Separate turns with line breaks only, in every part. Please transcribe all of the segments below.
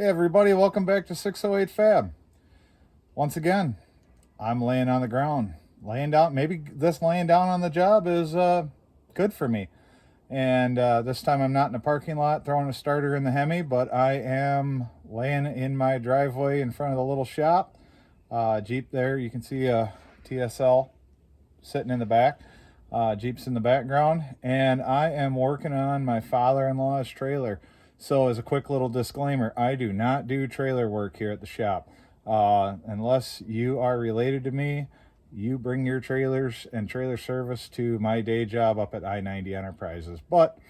Hey everybody, welcome back to 608 Fab. Once again, I'm laying on the ground. Laying down, maybe this laying down on the job is good for me. And this time I'm not in a parking lot throwing a starter in the Hemi, but I am laying in my driveway in front of the little shop. Jeep there, you can see a TSL sitting in the back. Jeep's in the background, and I am working on my father-in-law's trailer. So as a quick little disclaimer, I do not do trailer work here at the shop. Unless you are related to me, you bring your trailers and trailer service to my day job up at I-90 Enterprises. But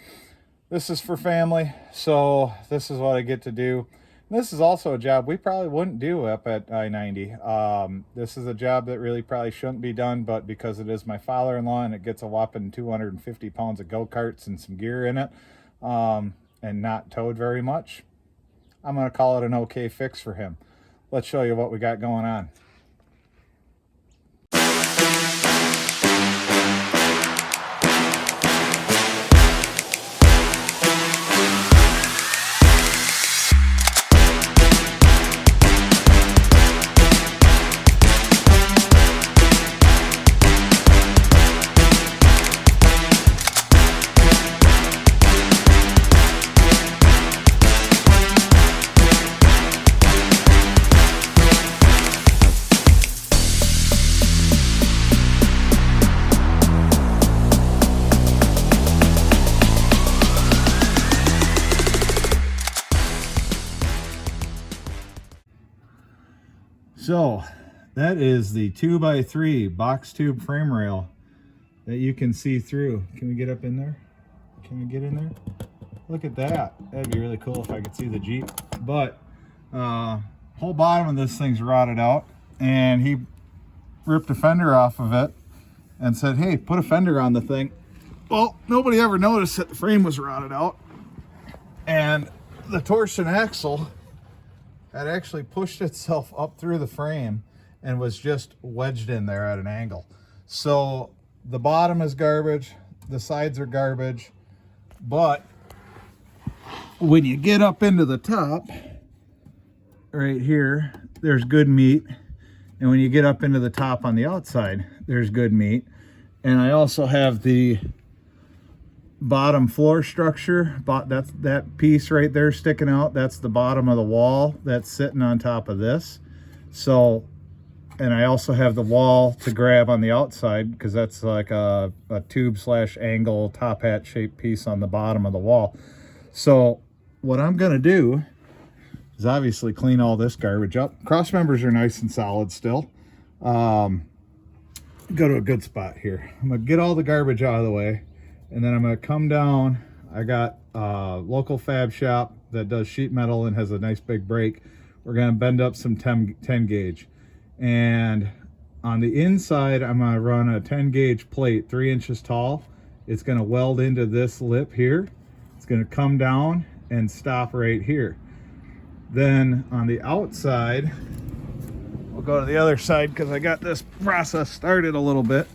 this is for family, so this is what I get to do. This is also a job we probably wouldn't do up at I-90. This is a job that really probably shouldn't be done, but because it is my father-in-law and it gets a whopping 250 pounds of go-karts and some gear in it, and not towed very much, I'm going to call it an okay fix for him. Let's show you what we got going on. So that is the 2x3 box tube frame rail that you can see through. Can we get up in there? Can we get in there? Look at that. That'd be really cool if I could see the Jeep. But whole bottom of this thing's rotted out, and he ripped a fender off of it and said, hey, put a fender on the thing. Well, nobody ever noticed that the frame was rotted out, and the torsion axle had actually pushed itself up through the frame and was just wedged in there at an angle. So the bottom is garbage, the sides are garbage, but when you get up into the top, right here, there's good meat. And when you get up into the top on the outside, there's good meat. And I also have the bottom floor structure, that's that piece right there sticking out. That's the bottom of the wall that's sitting on top of this. So, and I also have the wall to grab on the outside, because that's like a tube slash angle top hat shaped piece on the bottom of the wall. So what I'm going to do is obviously clean all this garbage up. Cross members are nice and solid still. Go to a good spot here. I'm going to get all the garbage out of the way, and then I'm going to come down. I got a local fab shop that does sheet metal and has a nice big brake. We're going to bend up some 10 gauge. And on the inside, I'm going to run a 10 gauge plate, 3 inches tall. It's going to weld into this lip here. It's going to come down and stop right here. Then on the outside, we'll go to the other side because I got this process started a little bit.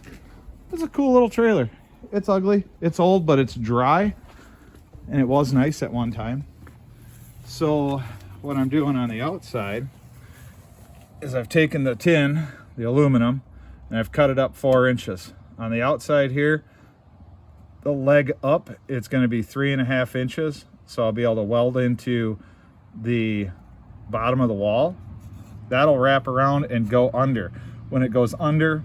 It's a cool little trailer. It's ugly, it's old, but it's dry, and it was nice at one time. So what I'm doing on the outside is I've taken the tin, the aluminum, and I've cut it up 4 inches. On the outside here, the leg up, it's going to be 3.5 inches, so I'll be able to weld into the bottom of the wall. That'll wrap around and go under. When it goes under,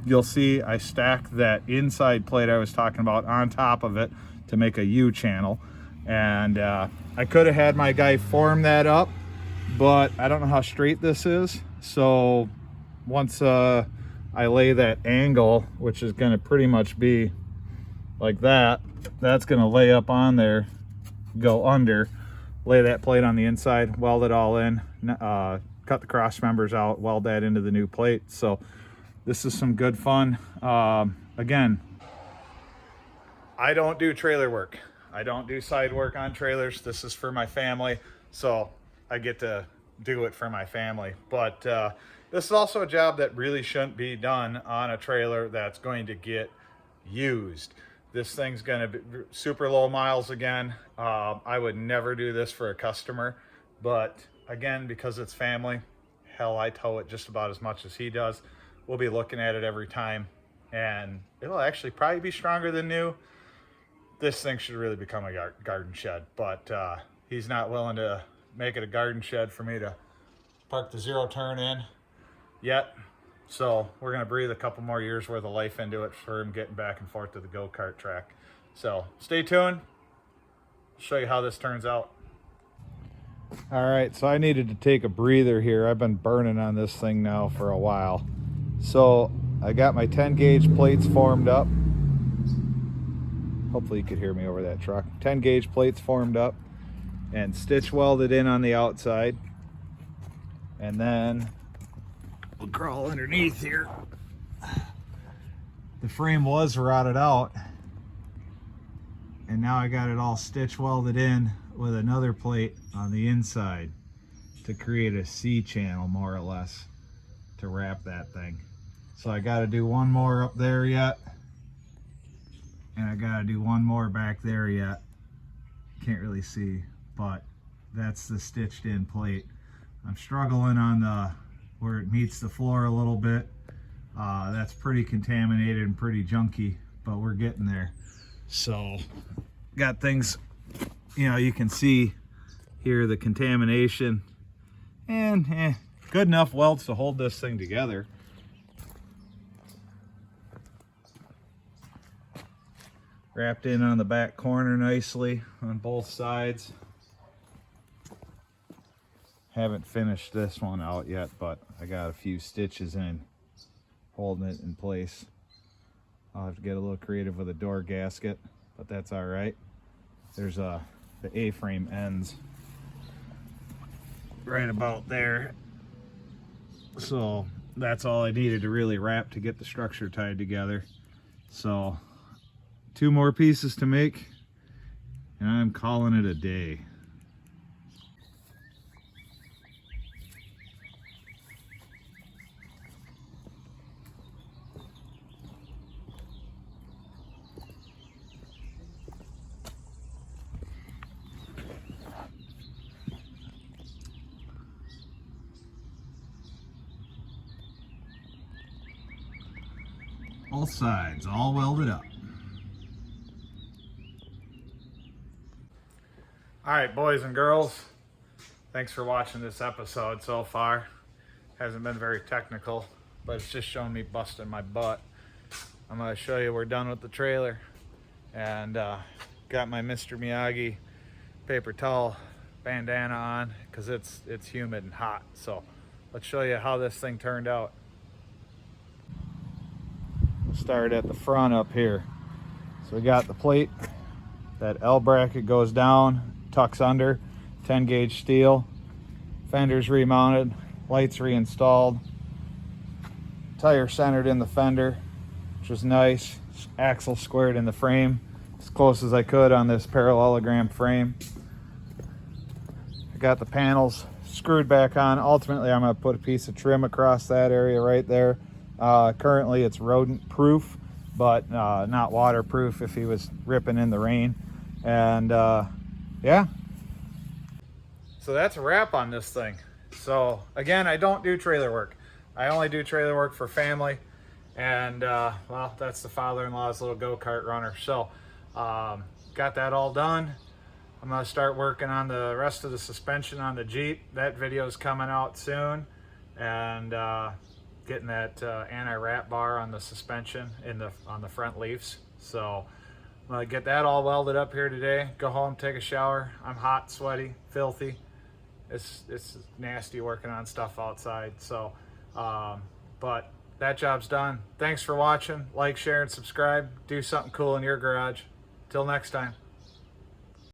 you'll see I stacked that inside plate I was talking about on top of it to make a U channel. And I could have had my guy form that up, but I don't know how straight this is. So once I lay that angle, which is going to pretty much be like that, that's going to lay up on there, go under, lay that plate on the inside, weld it all in, cut the cross members out, weld that into the new plate. So this is some good fun. Again, I don't do trailer work. I don't do side work on trailers. This is for my family, so I get to do it for my family. But this is also a job that really shouldn't be done on a trailer that's going to get used. This thing's going to be super low miles again. I would never do this for a customer. But again, because it's family, hell, I tow it just about as much as he does. We'll be looking at it every time, and it'll actually probably be stronger than new. This thing should really become a garden shed, but he's not willing to make it a garden shed for me to park the zero turn in yet. So we're gonna breathe a couple more years worth of life into it for him getting back and forth to the go-kart track. So stay tuned. I'll show you how this turns out. All right, so I needed to take a breather here. I've been burning on this thing now for a while. So I got my 10 gauge plates formed up. Hopefully you could hear me over that truck. 10 gauge plates formed up and stitch welded in on the outside. And then we'll crawl underneath here. The frame was rotted out, and now I got it all stitch welded in with another plate on the inside to create a C channel, more or less, to wrap that thing. So I got to do one more up there yet, and I got to do one more back there yet. Can't really see, but that's the stitched in plate. I'm struggling on the where it meets the floor a little bit. That's pretty contaminated and pretty junky, but we're getting there. So got things, you know, you can see here the contamination, and good enough welds to hold this thing together. Wrapped in on the back corner nicely on both sides. Haven't finished this one out yet, but I got a few stitches in holding it in place. I'll have to get a little creative with a door gasket, but that's all right. There's the A-frame ends right about there, so that's all I needed to really wrap to get the structure tied together. So 2 more pieces to make, and I'm calling it a day. Both sides all welded up. All right, boys and girls, thanks for watching this episode so far. Hasn't been very technical, but it's just showing me busting my butt. I'm gonna show you we're done with the trailer, and got my Mr. Miyagi paper towel bandana on because it's humid and hot. So let's show you how this thing turned out. Start at the front up here. So we got the plate, that L bracket goes down, tucks under, 10 gauge steel, fenders remounted, lights reinstalled, tire centered in the fender, which was nice, axle squared in the frame as close as I could on this parallelogram frame. I got the panels screwed back on. Ultimately I'm going to put a piece of trim across that area right there. Currently it's rodent proof, but not waterproof if he was ripping in the rain. And yeah, so that's a wrap on this thing. So again, I don't do trailer work. I only do trailer work for family, and well, that's the father-in-law's little go-kart runner. So got that all done. I'm gonna start working on the rest of the suspension on the Jeep. That video is coming out soon, and getting that anti-wrap bar on the suspension on the front leaves. So I'm gonna get that all welded up here today, go home, take a shower. I'm hot, sweaty, filthy. It's nasty working on stuff outside. So but that job's done. Thanks for watching. Like, share, and subscribe. Do something cool in your garage. Till next time.